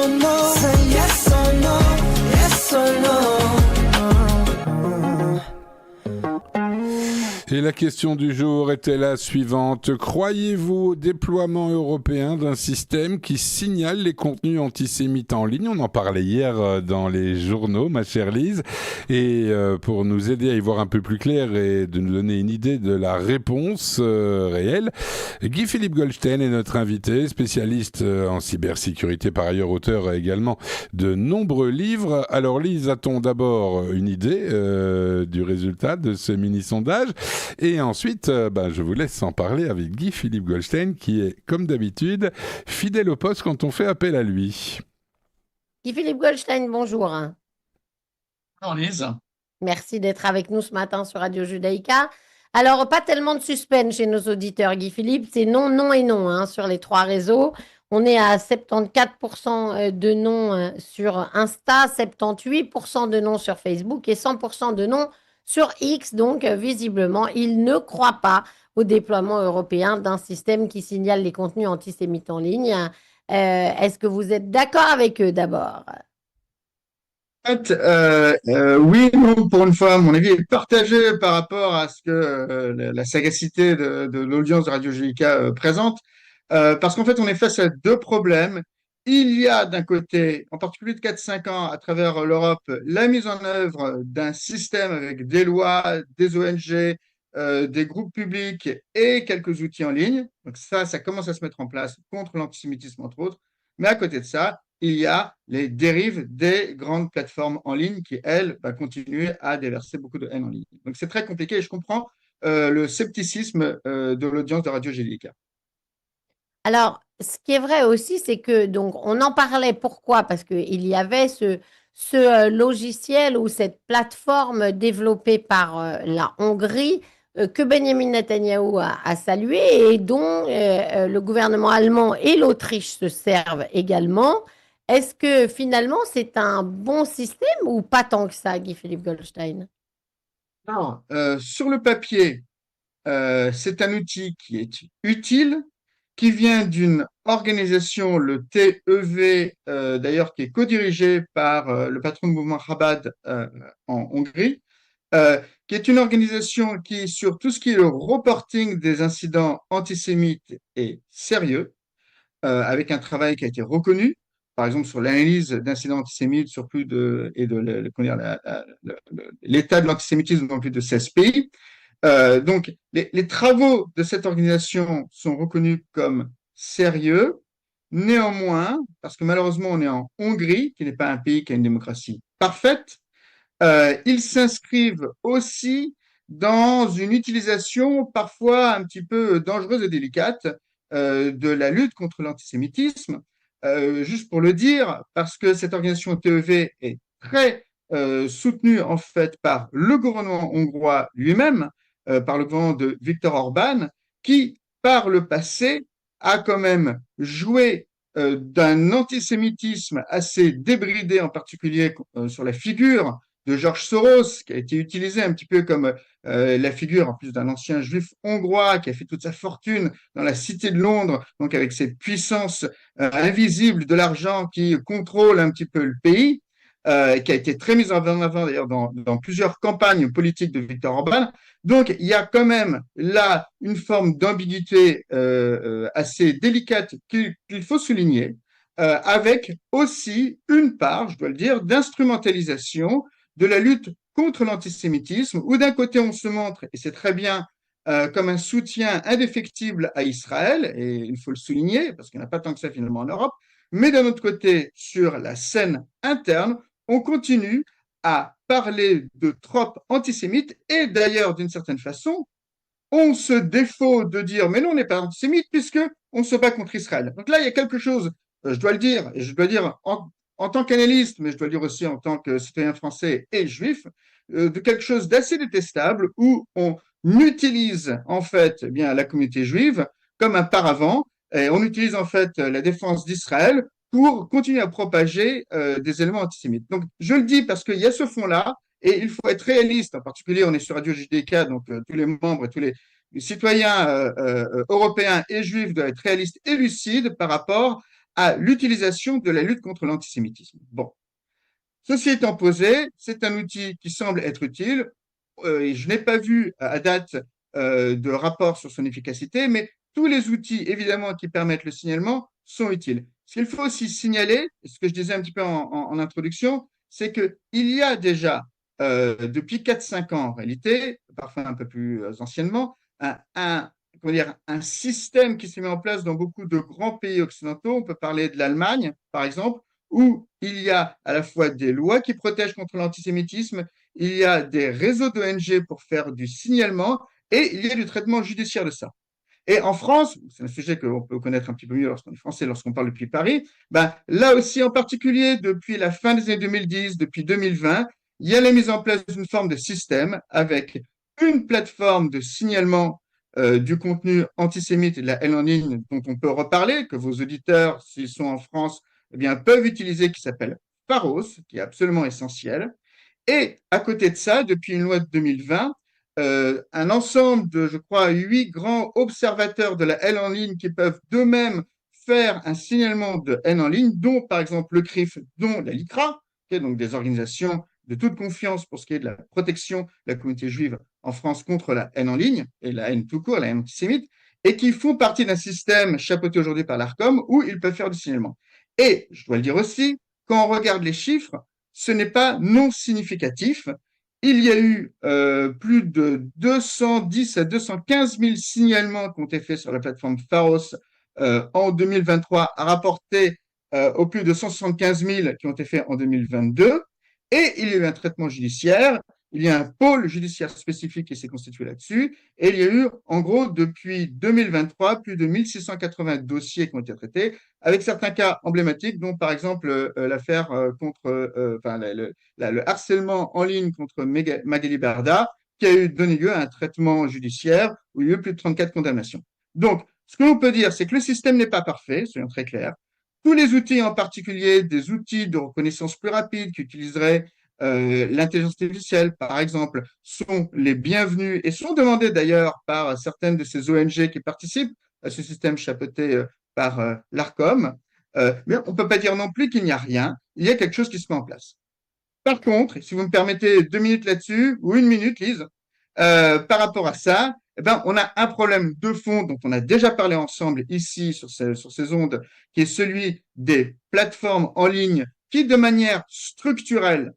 or no. Say yes or no, yes or no. Et la question du jour était la suivante. Croyez-vous au déploiement européen d'un système qui signale les contenus antisémites en ligne? On en parlait hier dans les journaux, ma chère Lise. Et pour nous aider à y voir un peu plus clair et de nous donner une idée de la réponse réelle, Guy-Philippe Goldstein est notre invité, spécialiste en cybersécurité, par ailleurs auteur également de nombreux livres. Alors Lise, a-t-on d'abord une idée du résultat de ce mini-sondage? Et ensuite, je vous laisse en parler avec Guy-Philippe Goldstein, qui est, comme d'habitude, fidèle au poste quand on fait appel à lui. Guy-Philippe Goldstein, bonjour. Bonjour Lise. Merci d'être avec nous ce matin sur Radio Judaïka. Alors, pas tellement de suspense chez nos auditeurs, Guy-Philippe. C'est non, non et non sur les trois réseaux. On est à 74% de non sur Insta, 78% de non sur Facebook et 100% de non sur X. Donc, visiblement, ils ne croient pas au déploiement européen d'un système qui signale les contenus antisémites en ligne. Est-ce que vous êtes d'accord avec eux d'abord? En fait, oui, non, pour une fois, mon avis est partagé par rapport à ce que la sagacité de l'audience de Radio Judaïka présente, parce qu'en fait, on est face à deux problèmes. Il y a d'un côté, en particulier de 4-5 ans, à travers l'Europe, la mise en œuvre d'un système avec des lois, des ONG, des groupes publics et quelques outils en ligne. Donc ça commence à se mettre en place contre l'antisémitisme, entre autres. Mais à côté de ça, il y a les dérives des grandes plateformes en ligne qui, elles, continuent à déverser beaucoup de haine en ligne. Donc, c'est très compliqué et je comprends le scepticisme de l'audience de Radio Judaïka. Alors, ce qui est vrai aussi, c'est que, donc, on en parlait. Pourquoi? Parce qu'il y avait ce logiciel ou cette plateforme développée par la Hongrie que Benjamin Netanyahou a salué et dont le gouvernement allemand et l'Autriche se servent également. Est-ce que finalement c'est un bon système ou pas tant que ça, Guy-Philippe Goldstein? Alors, sur le papier, c'est un outil qui est utile, qui vient d'une organisation, le TEV, d'ailleurs, qui est co-dirigé par le patron du mouvement Chabad en Hongrie, qui est une organisation qui, sur tout ce qui est le reporting des incidents antisémites, est sérieux, avec un travail qui a été reconnu, par exemple sur l'analyse d'incidents antisémites sur plus de, et de l'état de l'antisémitisme dans plus de 16 pays. Donc, les travaux de cette organisation sont reconnus comme sérieux. Néanmoins, parce que malheureusement, on est en Hongrie, qui n'est pas un pays qui a une démocratie parfaite, ils s'inscrivent aussi dans une utilisation parfois un petit peu dangereuse et délicate de la lutte contre l'antisémitisme. Juste pour le dire, parce que cette organisation TEV est très soutenue en fait par le gouvernement hongrois lui-même, par le gouvernement de Viktor Orban, qui par le passé a quand même joué d'un antisémitisme assez débridé, en particulier sur la figure de George Soros, qui a été utilisé un petit peu comme la figure, en plus d'un ancien juif hongrois qui a fait toute sa fortune dans la cité de Londres, donc avec cette puissance invisible de l'argent qui contrôle un petit peu le pays, qui a été très mise en avant d'ailleurs dans plusieurs campagnes politiques de Viktor Orban. Donc, il y a quand même là une forme d'ambiguïté assez délicate qu'il faut souligner, avec aussi une part, je dois le dire, d'instrumentalisation de la lutte contre l'antisémitisme, où d'un côté on se montre, et c'est très bien, comme un soutien indéfectible à Israël, et il faut le souligner, parce qu'il n'y en a pas tant que ça finalement en Europe, mais d'un autre côté, sur la scène interne, on continue à parler de tropes antisémites, et d'ailleurs, d'une certaine façon, on se défaut de dire, mais non, on n'est pas antisémite, puisque on se bat contre Israël. Donc là, il y a quelque chose, je dois le dire, et je dois dire en tant qu'analyste, mais je dois le dire aussi en tant que citoyen français et juif, de quelque chose d'assez détestable où on utilise en fait eh bien la communauté juive comme un paravent, et on utilise en fait la défense d'Israël pour continuer à propager des éléments antisémites. Donc je le dis parce qu'il y a ce fond-là, et il faut être réaliste, en particulier on est sur Radio JDK, donc tous les membres et tous les citoyens européens et juifs doivent être réalistes et lucides par rapport à l'utilisation de la lutte contre l'antisémitisme. Bon. Ceci étant posé, c'est un outil qui semble être utile. Et je n'ai pas vu à date de rapport sur son efficacité, mais tous les outils, évidemment, qui permettent le signalement sont utiles. Ce qu'il faut aussi signaler, ce que je disais un petit peu en introduction, c'est qu'il y a déjà, depuis 4-5 ans en réalité, parfois un peu plus anciennement, comment dire, un système qui s'est mis en place dans beaucoup de grands pays occidentaux. On peut parler de l'Allemagne, par exemple, où il y a à la fois des lois qui protègent contre l'antisémitisme, il y a des réseaux d'ONG pour faire du signalement et il y a du traitement judiciaire de ça. Et en France, c'est un sujet qu'on peut connaître un petit peu mieux lorsqu'on est français, lorsqu'on parle depuis Paris, ben, là aussi en particulier, depuis la fin des années 2010, depuis 2020, il y a la mise en place d'une forme de système avec une plateforme de signalement du contenu antisémite et de la haine en ligne dont on peut reparler, que vos auditeurs, s'ils sont en France, eh bien, peuvent utiliser, qui s'appelle Pharos, qui est absolument essentiel. Et à côté de ça, depuis une loi de 2020, un ensemble de, je crois, 8 grands observateurs de la haine en ligne qui peuvent d'eux-mêmes faire un signalement de haine en ligne, dont par exemple le CRIF, dont la LICRA, qui est donc des organisations de toute confiance pour ce qui est de la protection de la communauté juive en France contre la haine en ligne et la haine tout court, la haine antisémite, et qui font partie d'un système chapeauté aujourd'hui par l'ARCOM où ils peuvent faire du signalement. Et je dois le dire aussi, quand on regarde les chiffres, ce n'est pas non significatif. Il y a eu plus de 210 à 215 000 signalements qui ont été faits sur la plateforme Pharos en 2023, à rapporter aux plus de 175 000 qui ont été faits en 2022. Et il y a eu un traitement judiciaire. Il y a un pôle judiciaire spécifique qui s'est constitué là-dessus. Et il y a eu, en gros, depuis 2023, plus de 1680 dossiers qui ont été traités, avec certains cas emblématiques, dont par exemple l'affaire contre enfin, le harcèlement en ligne contre Magali Berda, qui a eu donné lieu à un traitement judiciaire où il y a eu plus de 34 condamnations. Donc, ce que l'on peut dire, c'est que le système n'est pas parfait, soyons très clairs. Tous les outils, en particulier des outils de reconnaissance plus rapide qui utiliseraient l'intelligence artificielle, par exemple, sont les bienvenus et sont demandés d'ailleurs par certaines de ces ONG qui participent à ce système chapeauté par l'ARCOM. Mais on ne peut pas dire non plus qu'il n'y a rien. Il y a quelque chose qui se met en place. Par contre, si vous me permettez 2 minutes là-dessus, ou 1 minute, Lise, par rapport à ça, eh ben, on a un problème de fond dont on a déjà parlé ensemble ici sur ces ondes, qui est celui des plateformes en ligne qui, de manière structurelle,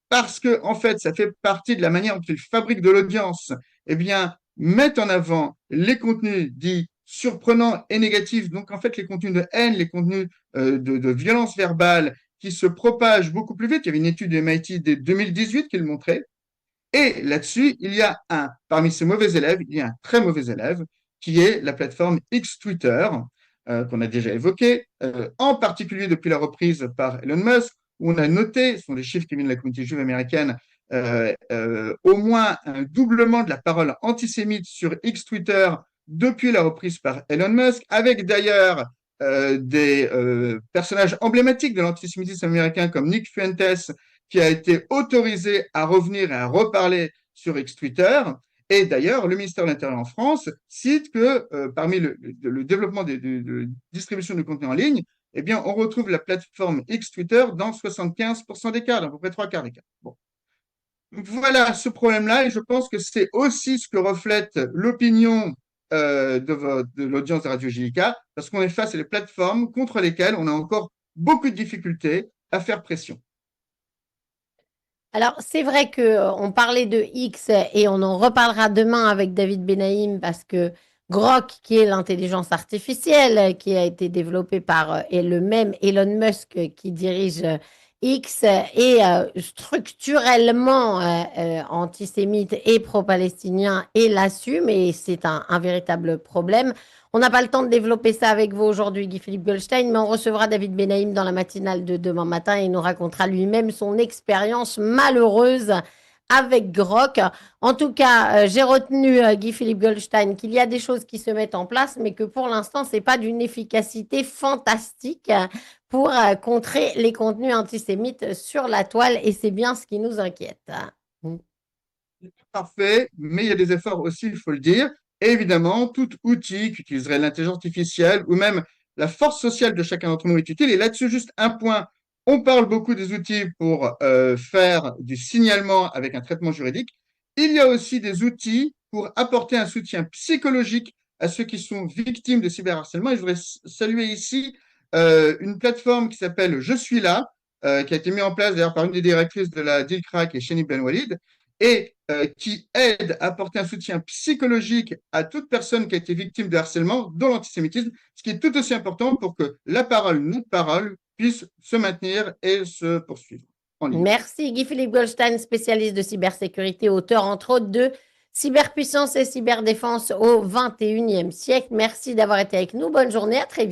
parce que en fait, ça fait partie de la manière dont ils fabriquent de l'audience, eh bien, mettent en avant les contenus dits surprenants et négatifs. Donc, en fait, les contenus de haine, les contenus de violence verbale qui se propagent beaucoup plus vite. Il y avait une étude du MIT dès 2018 qui le montrait. Et là-dessus, il y a parmi ces mauvais élèves, il y a un très mauvais élève qui est la plateforme X Twitter, qu'on a déjà évoqué, en particulier depuis la reprise par Elon Musk, où on a noté, ce sont des chiffres qui viennent de la communauté juive américaine, au moins un doublement de la parole antisémite sur X Twitter depuis la reprise par Elon Musk, avec d'ailleurs des personnages emblématiques de l'antisémitisme américain comme Nick Fuentes, qui a été autorisé à revenir et à reparler sur X Twitter. Et d'ailleurs, le ministère de l'Intérieur en France cite que parmi le développement de distribution de contenu en ligne, eh bien, on retrouve la plateforme X Twitter dans 75% des cas, dans à peu près 3 quarts des cas. Bon. Voilà ce problème-là, et je pense que c'est aussi ce que reflète l'opinion de l'audience de Radio JIK, parce qu'on est face à des plateformes contre lesquelles on a encore beaucoup de difficultés à faire pression. Alors, c'est vrai qu'on parlait de X et on en reparlera demain avec David Benaïm parce que Grok, qui est l'intelligence artificielle qui a été développée par et le même Elon Musk qui dirige X, est structurellement antisémite et pro-palestinien et l'assume et c'est un véritable problème. On n'a pas le temps de développer ça avec vous aujourd'hui, Guy-Philippe Goldstein, mais on recevra David Benaïm dans la matinale de demain matin et il nous racontera lui-même son expérience malheureuse avec Grok. En tout cas, j'ai retenu, Guy-Philippe Goldstein, qu'il y a des choses qui se mettent en place, mais que pour l'instant, ce n'est pas d'une efficacité fantastique pour contrer les contenus antisémites sur la toile et c'est bien ce qui nous inquiète. Parfait, mais il y a des efforts aussi, il faut le dire. Et évidemment, tout outil qui utiliserait l'intelligence artificielle ou même la force sociale de chacun d'entre nous est utile. Et là-dessus, juste un point, on parle beaucoup des outils pour faire du signalement avec un traitement juridique. Il y a aussi des outils pour apporter un soutien psychologique à ceux qui sont victimes de cyberharcèlement. Et je voudrais saluer ici une plateforme qui s'appelle Je suis là, qui a été mise en place d'ailleurs par une des directrices de la DILCRA, qui est Chéni Ben Walid, et qui aide à apporter un soutien psychologique à toute personne qui a été victime de harcèlement, dont l'antisémitisme, ce qui est tout aussi important pour que la parole, notre parole, puisse se maintenir et se poursuivre en ligne. Merci Guy-Philippe Goldstein, spécialiste de cybersécurité, auteur entre autres de Cyberpuissance et cyberdéfense au XXIe siècle. Merci d'avoir été avec nous. Bonne journée, à très vite.